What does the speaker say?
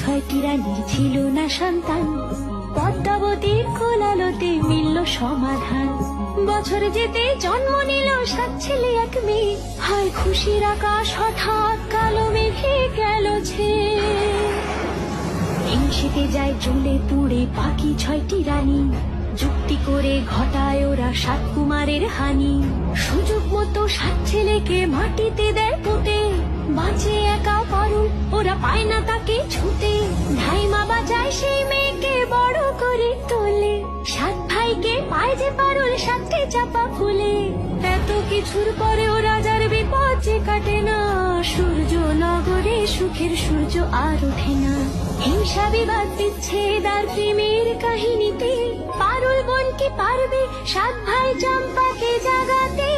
ছয়টি রানীর ছিল না সন্তান, পদ্মাবতীর কোলালোতে মিলল সমাধান। বছর যেতে জন্ম নিল 7 ছেলে 1 মেয়ে, হায় খুশির আকাশ হঠাৎ কালো মেঘে গেল ছেয়ে। হিংসেতে যায় জ্বলে পুড়ে পাখি 6টি রানী, যুক্তি করে ঘটায় ওরা 7 কুমারের হানি। সুযোগ মতো 7 ছেলেকে মাটিতে দেয় পুঁতে, বাঁচে একা পারুল ওরা পায় না তাকে ছুতে। ধাইমা বাঁচায় সেই মেয়েকে বড় করে তোলে, 7 ভাইকে পায় যে পারুল 7টে চাপা ফুলে। এত কিছুর পরে ও রাজার বিপদ যে কাটে না, সূর্য নগরে সুখের সূর্য আর ওঠে না। হিংসা বিবাদ বিচ্ছেদ আর প্রেমের কাহিনীতে পারুল বোন কি পারবে 7 ভাই চম্পাকে জাগাতে।